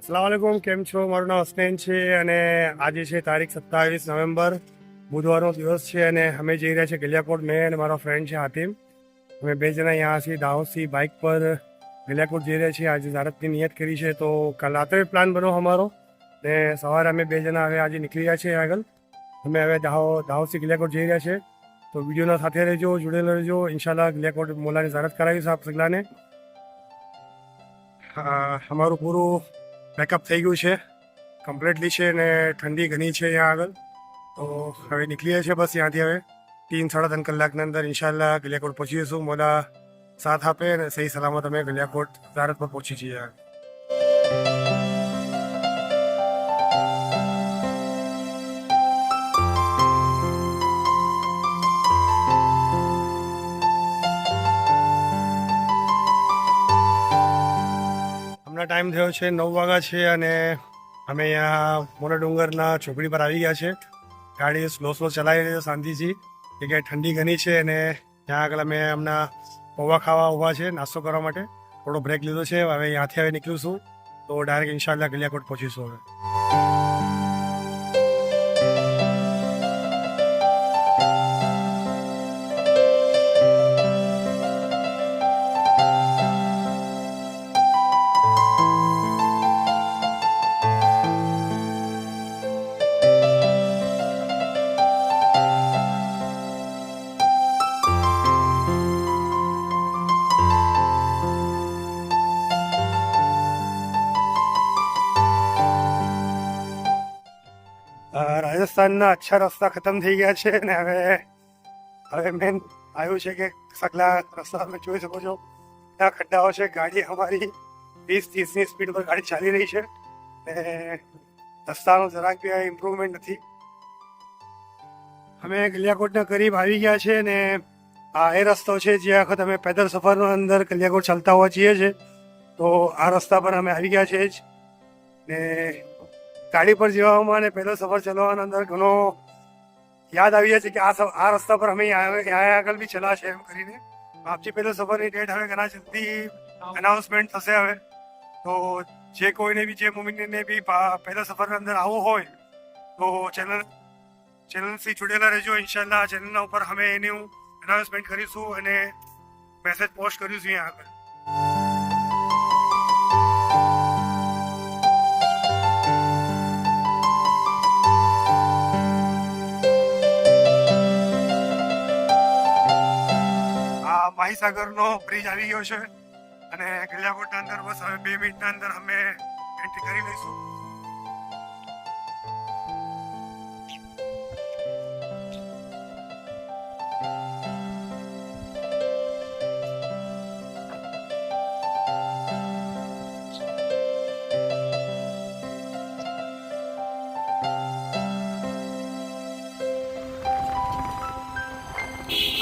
अस्सलाम वालेकुम, કેમ છો? મારું નામ હસનૈન છે અને આજે છે તારીખ 27 નવેમ્બર, બુધવારનો દિવસ છે અને અમે જઈ રહ્યા છીએ ગલિયાકોટ. મેં અને મારો ફ્રેન્ડ છે હાતિમ. અમે બે જણા અહીંયા છીએ દાહોદથી બાઇક પર ગલિયાકોટ જઈ રહ્યા છીએ. આજે ઝારતની નિયત કરી છે, તો કાલ રાત્રે પ્લાન બનો અમારો ને સવારે અમે બે જણા હવે આજે નીકળી રહ્યા છીએ આગળ. અમે હવે દાહોદથી ગલિયાકોટ જઈ રહ્યા છીએ, તો વિડીયોના સાથે રહેજો, જોડેલા રહેજો. ઇન્શાલ્લાહ ગલિયાકોટ મોલાની ઝારત કરાવીશ આપ સગલાને. અમારું પૂરું પેકઅપ થઈ ગયું છે, કમ્પ્લીટલી છે ને ઠંડી ઘણી છે અહીંયા આગળ. તો હવે નીકળીએ છીએ બસ ત્યાંથી હવે 3-3.5 કલાકની અંદર ઇન્શાલ્લાહ ગલિયાકોટ પહોંચી જઈશું. મોલા સાથ આપે અને સહી સલામત અમે ગલિયાકોટ ઝારત પર પહોંચી જઈએ. હમણાં ટાઈમ થયો છે 9 વાગ્યા છે અને અમે અહીંયા મોટા ડુંગરના ચોકડી પર આવી ગયા છે. ગાડી સ્લો ચલાવી રહી છે શાંતિથી, કે ઠંડી ઘણી છે અને ત્યાં આગળ અમે હમણાં પૌવા ખાવા ઊભા છે નાસ્તો કરવા માટે. થોડો બ્રેક લીધો છે, હવે અહીંયાથી હવે નીકળીશું તો ડાયરેક્ટ ઇન્શાલ્લાહ ગલિયાકોટ પહોંચીશું હવે. રાજસ્થાનના અચ્છા રસ્તા ખતમ થઈ ગયા છે અને હવે મેન આવ્યું છે કે સગલા રસ્તા તમે જોઈ શકો છો, ત્યાં ખડ્ડાઓ છે. ગાડી અમારી 20-30ની સ્પીડ પર ગાડી ચાલી રહી છે ને રસ્તાનો જરાક બી ઇમ્પ્રુવમેન્ટ નથી. અમે ગલિયાકોટના કરીબ આવી ગયા છે ને આ એ રસ્તો છે જે વખત અમે પેદલ સફરનો અંદર ગલિયાકોટ ચાલતા હોવા છીએ છે, તો આ રસ્તા પર અમે આવી ગયા છે જ. ને ગાડી પર જવામાં અને પેદલ સફર ચલાવવાના અંદર ઘણો યાદ આવી જાય છે કે આ રસ્તા પર અમે અહીંયા આગળ બી ચલાશે એમ કરીને. આપજી પેદલ સફરની ડેટ હવે ઘણા જલ્દી અનાઉન્સમેન્ટ થશે હવે. તો જે કોઈને બી જે મુમિનને બી પેદલ સફરની અંદર આવવું હોય તો ચેનલથી જોડેલા રહેજો. ઇન્શાલ્લાહ ચેનલના ઉપર અમે એનું અનાઉન્સમેન્ટ કરીશું અને મેસેજ પોસ્ટ કરીશું અહીંયા આગળ. માહીસાગરનો બ્રિજ આવી ગયો છે અને ગલિયાકોટના અંદર બસ હવે 2 મિનિટના અંદર અમે એન્ટ્રી કરી લઈશું.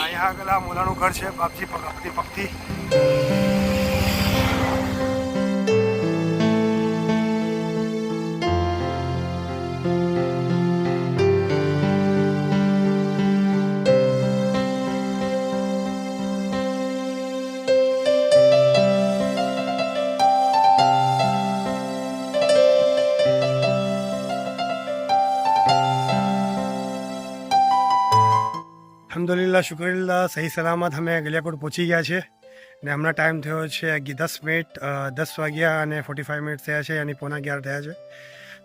અહીંયા આગળ આ મોલાનું ઘર છે, બાપજી પગથી. અલ્હમ્દુલિલ્લાહ, શુક્રિલ્લાહ, સહી સલામત અમે ગલિયાકોટ પહોંચી ગયા છે ને હમણાં ટાઈમ થયો છે 10 વાગ્યા અને 45 મિનિટ થયા છે, યાની 11:15 થયા છે.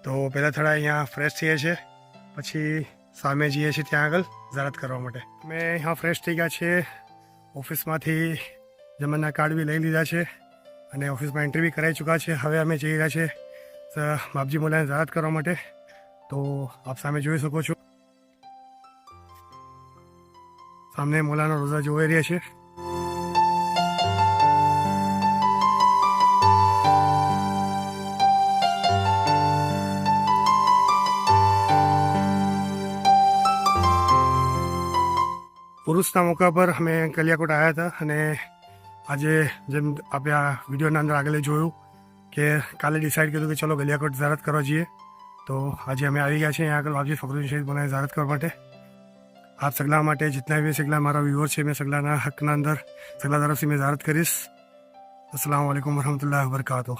તો પહેલાં થોડા અહીંયા ફ્રેશ થઈએ છીએ, પછી સામે જઈએ છીએ ત્યાં આગળ ઝારત કરવા માટે. અમે અહીંયા ફ્રેશ થઈ ગયા છે, ઓફિસમાંથી જમાના કાર્ડ બી લઈ લીધા છે અને ઓફિસમાં એન્ટ્રી બી કરાવી ચૂક્યા છે. હવે અમે જઈ રહ્યા છીએ બાપજી મોલાને ઝારત કરવા માટે. તો આપ સામે જોઈ શકો છો, સામને મોલાના રોઝા જોઈ રહ્યા છે. પુરુષના મોકા પર અમે ગલિયાકોટ આવ્યા હતા અને આજે જેમ આપણે આ વિડીયોના અંદર આગળ જોયું કે કાલે ડિસાઇડ કર્યું કે ચલો ગલિયાકોટ ઝારત કરવા જઈએ. તો આજે અમે આવી ગયા છીએ અહીંયા આગળ બાપજી ફખરુદ્દીન શહીદ મોલાને ઝારત કરવા માટે. आप सगला माटे जितना भी सगला हमारा व्यूअर है, मैं सगला हक ना अंदर सगला तरफ से मैं ज़ारत करीस. अस्सलाम वालेकुम वरहमतुल्लाहि वबरकातुहू.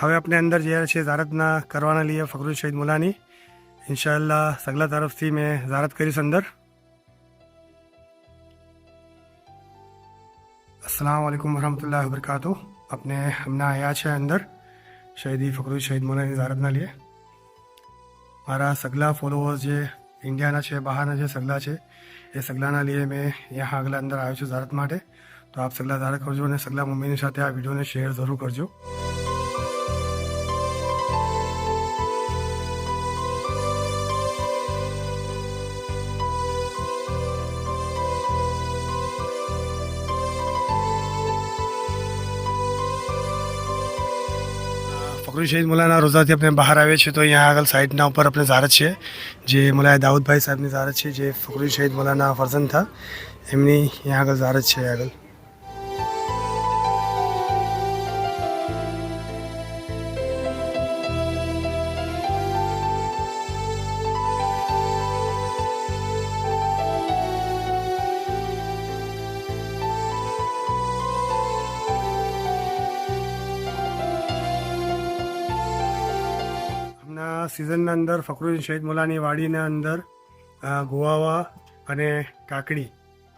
હવે આપણે અંદર જઈએ છીએ ઝારતના કરવાના લીએ ફકરુલ શહીદ મુલાની. ઇન્શાઅલ્લાહ સગલા તરફથી મેં ઝારત કરીશ અંદર. अस्सलाम वालेकुम वरहमतुल्लाहि वबरकातुह. अपने हमने आया है अंदर शहीदी फकरुल शहीद मुलानी ઝારતના લીએ. મારા સગલા ફોલોઅર્સ જે ઇન્ડિયાના છે, બહારના જે સગલા છે, એ સગલાના લીએ મેં यहाँ આગળ અંદર આવ્યો છું ઝારત માટે. તો આપ સગલા ઝારત કરજો અને સગલા મમ્મીની સાથે આ વિડીયોને શેર જરૂર કરજો. ફકરુલ શહીદ મુલાના રોઝાથી આપણે બહાર આવીએ છીએ. તો અહીંયા આગળ સાઈડના ઉપર આપણે ઝારત છે જે મુલાય દાઉદભાઈ સાહેબની ઝારત છે, જે ફકરુલ શહીદ મુલાના ફરજંદ હતા. એમની અહીંયા આગળ ઝારત છે. આગળ સિઝનના અંદર ફકરુલ શહીદ મુલાની વાડીના અંદર ગુવાવા અને કાકડી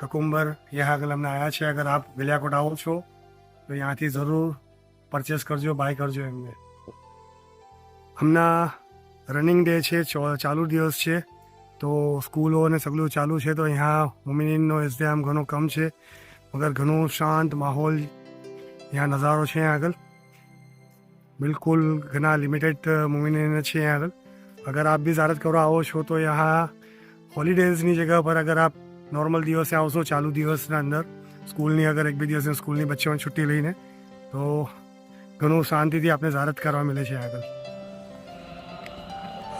કકુંબર यहाँ આગળ અમને આવ્યા છે. અગર આપ ગલિયાકોટ આવો છો તો ત્યાંથી જરૂર પરચેસ કરજો, બાય કરજો એમને. હમણાં રનિંગ ડે છે, ચાલુ દિવસ છે, તો સ્કૂલો અને સગલું ચાલુ છે. તો यहाँ મોમિનીનનો ઇસ્તેમાલ ઘણો કમ છે, મગર ઘણું શાંત માહોલ यहाँ નજારો છે. આગળ बिल्कुल घना लिमिटेड मोमिनीन है यहाँ આગળ. अगर आप भी ઝારત કરવા આવો છો તો यहाँ હોલિડેઝની જગ્યા પર અગર આપ નોર્મલ દિવસે આવશો, ચાલુ દિવસના અંદર સ્કૂલની અગર એક બે દિવસની સ્કૂલની બચ્ચાઓની છુટ્ટી લઈને, તો ઘણું શાંતિથી આપણે ઝારત કરવા મળે છે આગળ.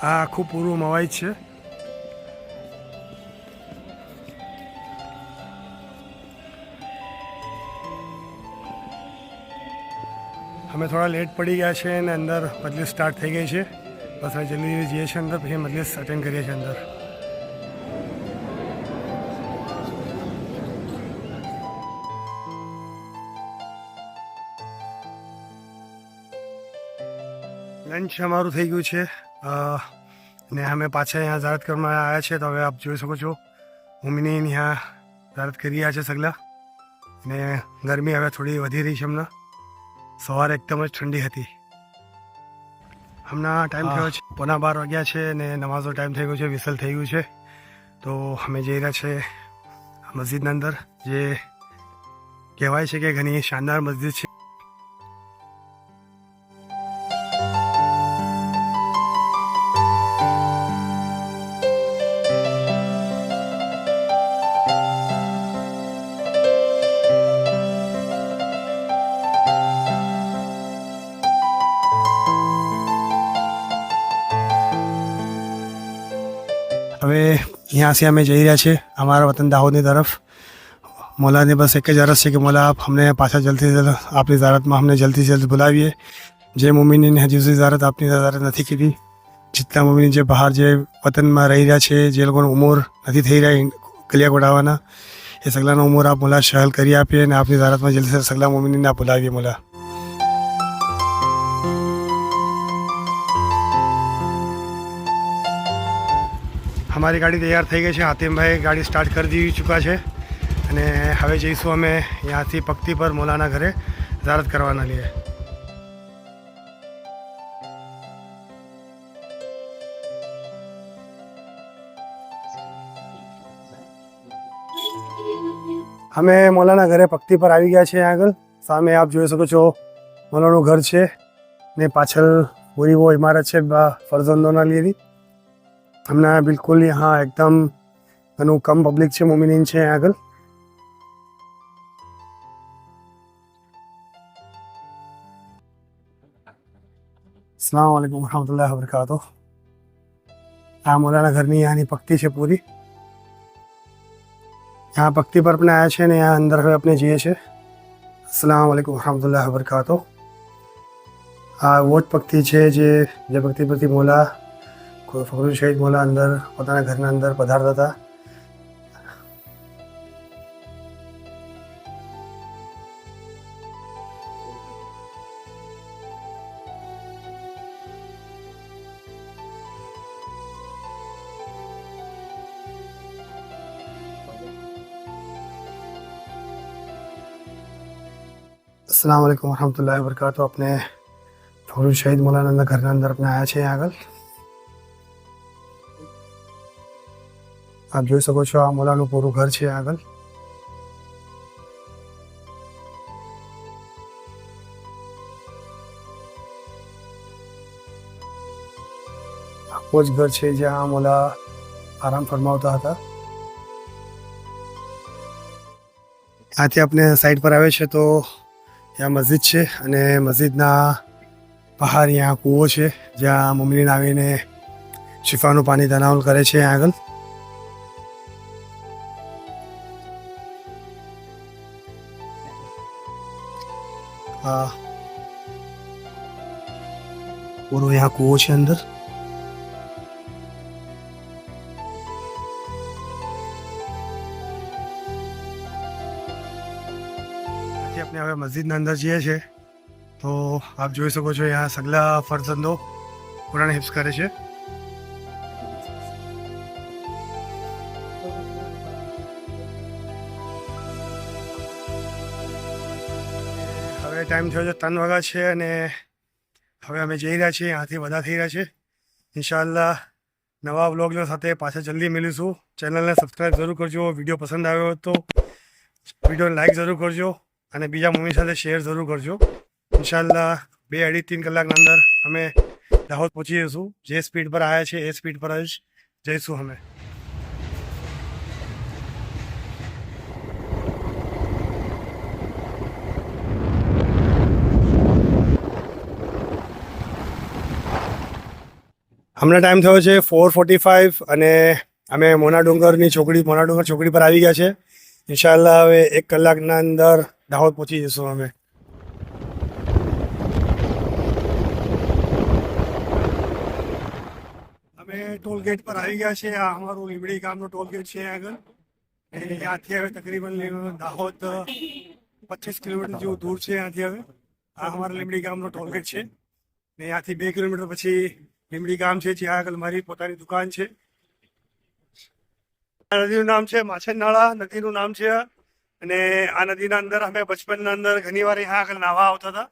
આ આખું પૂરું મવાઈ છે. અમે થોડા લેટ પડી ગયા છે અને અંદર મજલિસ સ્ટાર્ટ થઈ ગઈ છે. બસ હવે જલ્દી જઈએ છીએ અંદર, પછી મજલિસ અટેન્ડ કરીએ છીએ અંદર. લંચ અમારું થઈ ગયું છે ને અમે પાછા અહીંયા ઝારત કરવામાં આવ્યા છે. તો હવે આપ જોઈ શકો છો મોમિનીન અહીંયા ઝારત કરી રહ્યા છે સગલા. ને ગરમી હવે થોડી વધી રહી છે હમણાં. સવારે એકદમ જ ઠંડી હતી. હમણાં ટાઈમ થયો છે 11:15 વાગ્યા છે અને નમાઝનો ટાઈમ થઈ ગયો છે, વિસલ થઈ ગયું છે. તો અમે જઈ રહ્યા છે મસ્જિદના અંદર, જે કહેવાય છે કે ઘણી શાનદાર મસ્જિદ છે. હવે અહીંયાથી અમે જઈ રહ્યા છીએ અમારા વતન દાહોદની તરફ. मौला ने बस एक ज़रूरत है कि मौला आप हमने पाछा जल्दी से जल्द आपकी ज़ारत में हमने जल्दी से जल्द बुलावीए. जे मोमिनी ने हजू से ज़ारत आपनी ज़ारत नहीं की. जितना मोमिनी जे बहार जे वतन में रही रहा है, जे लोगों उमर नहीं थी रहा कलियाकोट आवाना, ये सगला उमर आप मौला शहल करी आपीए ने आपनी ज़ारत में जल्दी से सगला मोमिनी ने आप बुलावीए मौला. हमारी गाड़ी तैयार थी गई है. हातिम भाई गाड़ी स्टार्ट कर दी चुका है અને હવે જઈશું અમે ત્યાંથી પક્તિ પર મૌલાના ઘરે ઝારત કરવાના લીએ. અમે મૌલાના ઘરે પક્તિ પર આવી ગયા છીએ. આગળ સામે આપ જોઈ શકો છો મૌલાનું ઘર છે ને પાછળ પૂરી वो इमारत છે ફરજંદોના લીએની. હમણાં બિલકુલ यहाँ एकदम ઘણું કમ પબ્લિક છે, મોમિનીન છે આગળ. अस्सलाम वालेकुम रहमतुल्लाहि वबरकातुह. આ મૌલાના ઘરની અહીંયાની પક્તિ છે પૂરી. यहाँ पक्ति पर अपने आया है ने यहाँ अंदर હવે अपने જઈએ છીએ. अस्सलाम वालेकुम रहमतुल्लाहि वबरकातुह. આ वो જ પક્તિ છે જે પક્તિ પરથી મૌલા ફકરુલ શહીદ મૌલા અંદર પોતાના ઘરના અંદર પધારતા હતા. अस्सलाम वालेकुम वरहमतुल्लाहि वबरकातुहू। अपने फौरुल शहीद मौलाना घरना अंदर अपने आया છે આગળ આપ જોઈ શકો છો આ મૌલાનું પૂરું ઘર છે આગળ આખો જ ઘર છે જ્યાં મૌલા આરામ ફરમાવતા હતા આથી આપણે સાઈડ પર આવે છે તો यहाँ मस्जिद है अने मस्जिदना बहार यहाँ कूवो है ज्यां मम्मी आवीने शिफानु पानी तनावल करे छे आगल पूरो यहाँ कूवो है अंदर अपने हमें मस्जिद ने अंदर जाइए छे तो आप જોઈ શકો છો यहाँ सगला फरजंदो कुरान हिफ्ज करे छे હવે ટાઈમ થયો છે 3 વાગ્યા છે અને હવે અમે જઈ રહ્યા છીએ અહીંથી વડા થઈ રહ્યા છે ઇન્શાઅલ્લાહ નવા વ્લોગના સાથે પાછા જલ્દી મળીશું ચેનલને સબસ્ક્રાઇબ જરૂર કરજો વિડિયો પસંદ આવ્યો તો વિડિયોને લાઈક જરૂર કરજો અને બીજા મમ્મી સાથે શેર જરૂર કરજો ઇન્શાઅલ્લાહ 2-3 કલાકના અંદર અમે દાહોદ પહોંચી જઈશું જે સ્પીડ પર આવ્યા છે એ સ્પીડ પર જ જઈશું અમે હમણાં ટાઈમ થયો છે 4:45 અને અમે મોનાડુંગર ચોકડી પર આવી ગયા છે ઇન્શાઅલ્લાહ હવે 1 કલાકના અંદર દાહોદ પહોંચી જઈશું અમે ટોલ ગેટ પર આવી ગયા છે આ અમારું લીમડી ગામનો ટોલ ગેટ છે આગળ ત્યાંથી હવે તકરીબન દાહોદ 25 કિલોમીટર જેવું દૂર છે ત્યાંથી હવે આ અમારા લીમડી ગામનો ટોલ ગેટ છે ને ત્યાંથી 2 કિલોમીટર પછી લીમડી ગામ છે જ્યાં આગળ મારી પોતાની દુકાન છે આ નદીનું નામ છે માછનનાળા નદીનું નામ છે અને આ નદીના અંદર અમે બચપનના અંદર ઘણી વાર અહીંયા આગળ નાહવા આવતા હતા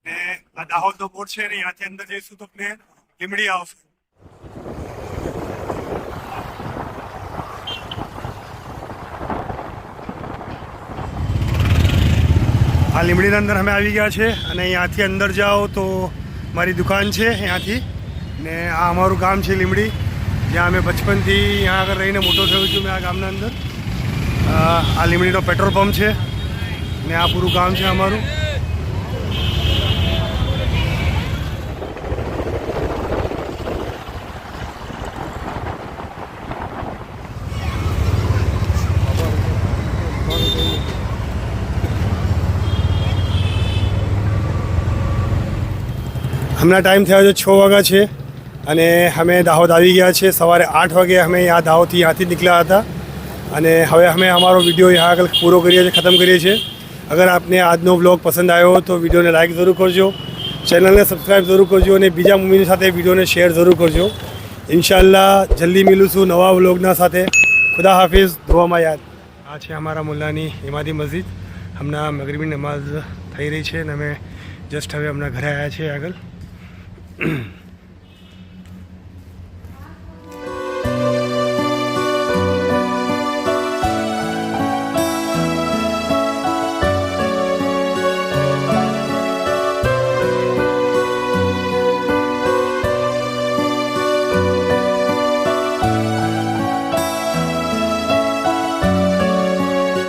ને આ દાહોદનો બોર્ડ છે ને ત્યાંથી અંદર જઈશું તો આપણે લીમડી આવશે આ લીમડીના અંદર અમે આવી ગયા છે અને અહીંયાથી અંદર જાઓ તો મારી દુકાન છે અહીંયાથી ને આ અમારું ગામ છે લીમડી જ્યાં અમે બચપનથી અહીંયા આગળ રહીને મોટો થયો છું મેં આ ગામના અંદર આ લીમડીનો પેટ્રોલ પંપ છે ને આ પૂરું ગામ છે અમારું હમણાં ટાઈમ થયો છે 6 વાગ્યા છે અને અમે દાહોદ આવી ગયા છે સવારે 8 વાગે અમે ત્યાંથી નીકળ્યા હતા અને હવે અમે અમારો વિડીયો यहाँ આગળ પૂરો કરીએ છીએ ખતમ કરીએ છીએ અગર આપને આજનો વ્લોગ પસંદ આવ્યો તો વિડીયોને લાઈક જરૂર કરજો ચેનલને સબસ્ક્રાઈબ જરૂર કરજો અને બીજા મમ્મીની સાથે વિડીયોને શેર જરૂર કરજો ઇન્શાઅલ્લાહ જલ્દી મિલું નવા વ્લોગના સાથે ખુદા હાફિઝ દુઆમાં યાદ આ છે અમારા મુલ્લાની ઇમાદી મસ્જિદ હમણાં મગરીબની નમાઝ થઈ રહી છે અને અમે જસ્ટ હવે હમણાં ઘરે આવ્યા છીએ આગળ